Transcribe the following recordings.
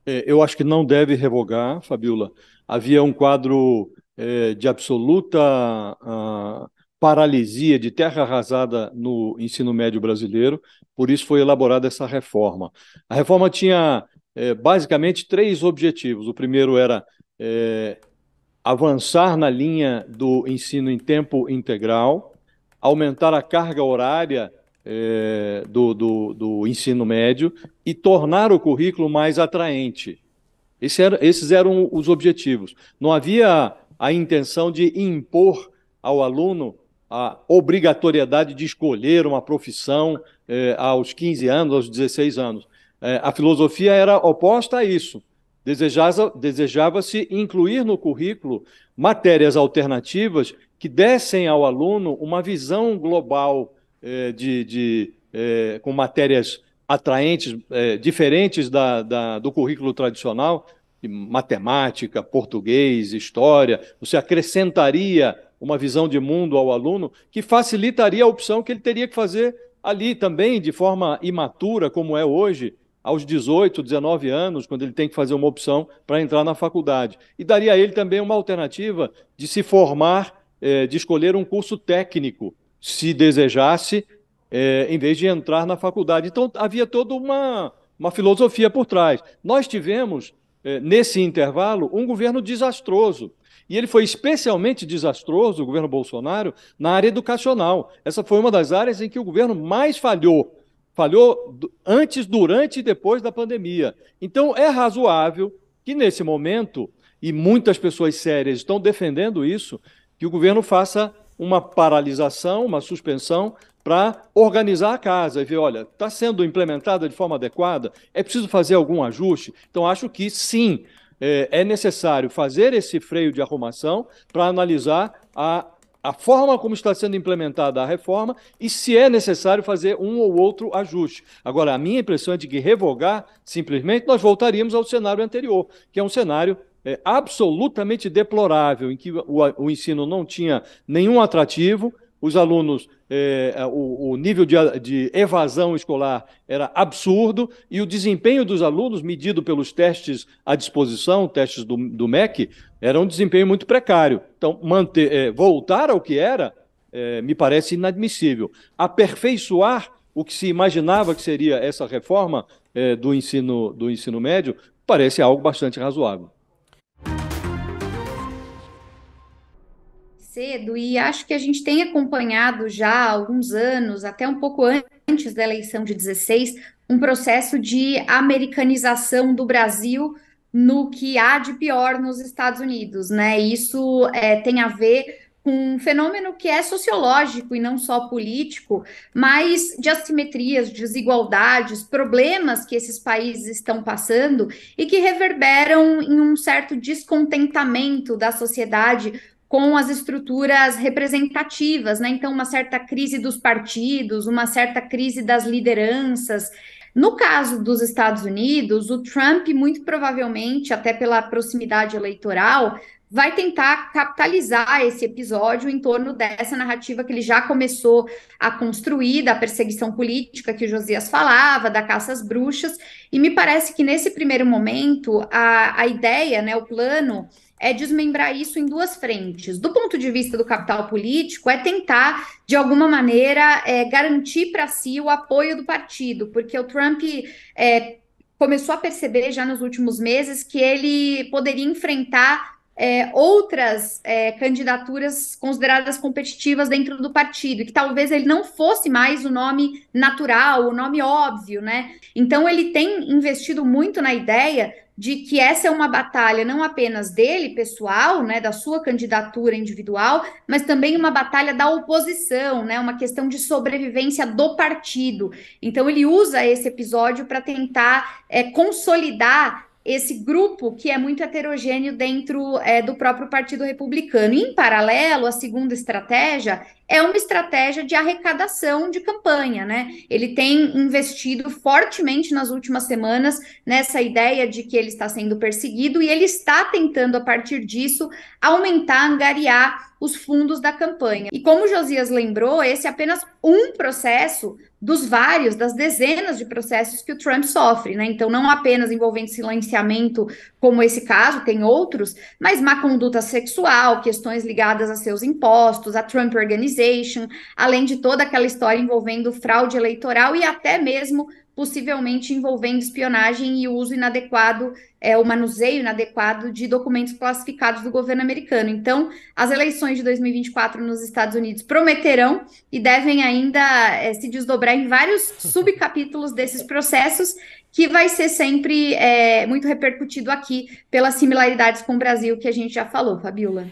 Eu acho que não deve revogar, Fabiola. Havia um quadro de absoluta paralisia, de terra arrasada no ensino médio brasileiro, por isso foi elaborada essa reforma. A reforma tinha basicamente três objetivos. O primeiro era eh, avançar na linha do ensino em tempo integral, aumentar a carga horária do ensino médio e tornar o currículo mais atraente. Esses eram os objetivos. Não havia a intenção de impor ao aluno a obrigatoriedade de escolher uma profissão aos 15 anos, aos 16 anos. A filosofia era oposta a isso. Desejava-se incluir no currículo matérias alternativas que dessem ao aluno uma visão global com matérias atraentes, diferentes do currículo tradicional, de matemática, português, história. Você acrescentaria uma visão de mundo ao aluno que facilitaria a opção que ele teria que fazer ali também, de forma imatura, como é hoje, aos 18, 19 anos, quando ele tem que fazer uma opção para entrar na faculdade. E daria a ele também uma alternativa de se formar, de escolher um curso técnico, se desejasse, em vez de entrar na faculdade. Então, havia toda uma filosofia por trás. Nós tivemos, nesse intervalo, um governo desastroso. E ele foi especialmente desastroso, o governo Bolsonaro, na área educacional. Essa foi uma das áreas em que o governo mais falhou. Falhou antes, durante e depois da pandemia. Então, é razoável que, nesse momento, e muitas pessoas sérias estão defendendo isso, que o governo faça uma paralisação, uma suspensão, para organizar a casa e ver, olha, está sendo implementada de forma adequada, é preciso fazer algum ajuste? Então, acho que sim, é necessário fazer esse freio de arrumação para analisar a forma como está sendo implementada a reforma e se é necessário fazer um ou outro ajuste. Agora, a minha impressão é de que revogar, simplesmente, nós voltaríamos ao cenário anterior, que é um cenário absolutamente deplorável, em que o ensino não tinha nenhum atrativo, os alunos, o nível de evasão escolar era absurdo e o desempenho dos alunos, medido pelos testes à disposição, testes do MEC, era um desempenho muito precário. Então, voltar ao que era, me parece inadmissível. Aperfeiçoar o que se imaginava que seria essa reforma do ensino médio, parece algo bastante razoável. Cedo, e acho que a gente tem acompanhado já há alguns anos, até um pouco antes da eleição de 16, um processo de americanização do Brasil no que há de pior nos Estados Unidos, né? Isso tem a ver com um fenômeno que é sociológico e não só político, mas de assimetrias, desigualdades, problemas que esses países estão passando e que reverberam em um certo descontentamento da sociedade com as estruturas representativas, né? Então, uma certa crise dos partidos, uma certa crise das lideranças. No caso dos Estados Unidos, o Trump, muito provavelmente, até pela proximidade eleitoral, vai tentar capitalizar esse episódio em torno dessa narrativa que ele já começou a construir, da perseguição política que o Josias falava, da caça às bruxas, e me parece que nesse primeiro momento, a ideia, né, o plano é desmembrar isso em duas frentes. Do ponto de vista do capital político, é tentar, de alguma maneira, garantir para si o apoio do partido, porque o Trump começou a perceber já nos últimos meses que ele poderia enfrentar outras candidaturas consideradas competitivas dentro do partido, e que talvez ele não fosse mais o nome natural, o nome óbvio, né? Então ele tem investido muito na ideia de que essa é uma batalha não apenas dele, pessoal, né, da sua candidatura individual, mas também uma batalha da oposição, né, uma questão de sobrevivência do partido. Então ele usa esse episódio para tentar consolidar esse grupo que é muito heterogêneo dentro do próprio Partido Republicano. E, em paralelo, a segunda estratégia é uma estratégia de arrecadação de campanha, né? Ele tem investido fortemente nas últimas semanas nessa ideia de que ele está sendo perseguido e ele está tentando, a partir disso, aumentar, angariar os fundos da campanha. E como o Josias lembrou, esse é apenas um processo dos vários, das dezenas de processos que o Trump sofre, né? Então, não apenas envolvendo silenciamento, como esse caso, tem outros, mas má conduta sexual, questões ligadas a seus impostos, a Trump Organization, além de toda aquela história envolvendo fraude eleitoral e até mesmo possivelmente envolvendo espionagem e o uso inadequado, o manuseio inadequado de documentos classificados do governo americano. Então, as eleições de 2024 nos Estados Unidos prometerão e devem ainda se desdobrar em vários subcapítulos desses processos, que vai ser sempre muito repercutido aqui pelas similaridades com o Brasil que a gente já falou, Fabiola.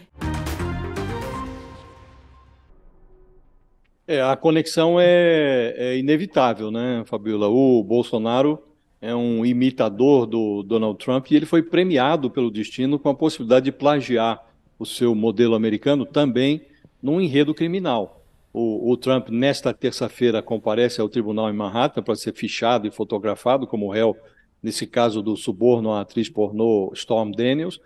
A conexão é inevitável, né, Fabiola? O Bolsonaro é um imitador do Donald Trump e ele foi premiado pelo destino com a possibilidade de plagiar o seu modelo americano também num enredo criminal. O Trump, nesta terça-feira, comparece ao tribunal em Manhattan para ser fichado e fotografado como réu, nesse caso do suborno à atriz pornô Stormy Daniels,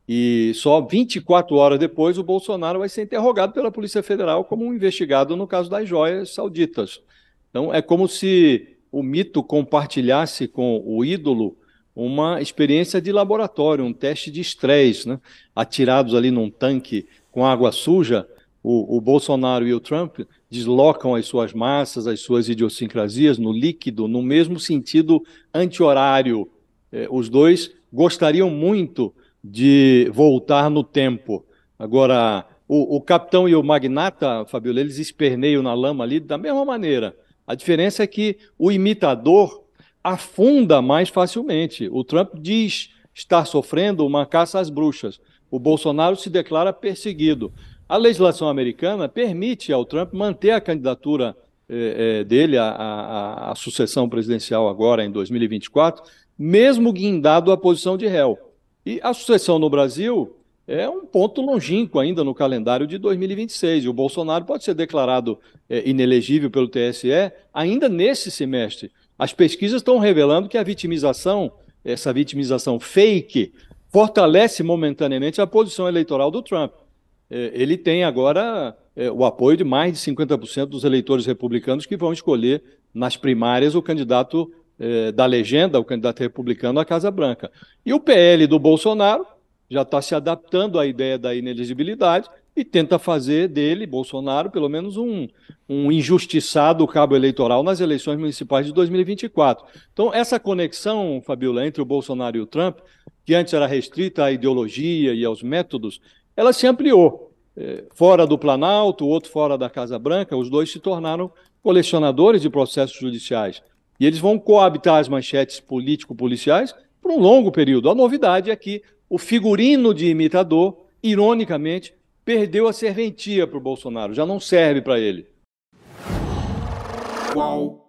e só 24 horas depois o Bolsonaro vai ser interrogado pela Polícia Federal como um investigado no caso das joias sauditas. Então é como se o mito compartilhasse com o ídolo uma experiência de laboratório, um teste de estresse, né? Atirados ali num tanque com água suja, o Bolsonaro e o Trump deslocam as suas massas, as suas idiosincrasias no líquido, no mesmo sentido anti-horário. Os dois gostariam muito de voltar no tempo. Agora, o capitão e o magnata, Fabiola, eles esperneiam na lama ali da mesma maneira. A diferença é que o imitador afunda mais facilmente. O Trump diz estar sofrendo uma caça às bruxas. O Bolsonaro se declara perseguido. A legislação americana permite ao Trump manter a candidatura dele à sucessão presidencial agora em 2024, mesmo guindado à posição de réu. E a sucessão no Brasil é um ponto longínquo ainda no calendário de 2026. E o Bolsonaro pode ser declarado inelegível pelo TSE ainda nesse semestre. As pesquisas estão revelando que a vitimização, essa vitimização fake, fortalece momentaneamente a posição eleitoral do Trump. Ele tem agora o apoio de mais de 50% dos eleitores republicanos que vão escolher nas primárias o candidato da legenda, o candidato republicano à Casa Branca. E o PL do Bolsonaro já está se adaptando à ideia da inelegibilidade e tenta fazer dele, Bolsonaro, pelo menos um injustiçado cabo eleitoral nas eleições municipais de 2024. Então, essa conexão, Fabiola, entre o Bolsonaro e o Trump, que antes era restrita à ideologia e aos métodos, ela se ampliou. Fora do Planalto, o outro fora da Casa Branca, os dois se tornaram colecionadores de processos judiciais. E eles vão coabitar as manchetes político-policiais por um longo período. A novidade é que o figurino de imitador, ironicamente, perdeu a serventia para o Bolsonaro, já não serve para ele. Qual?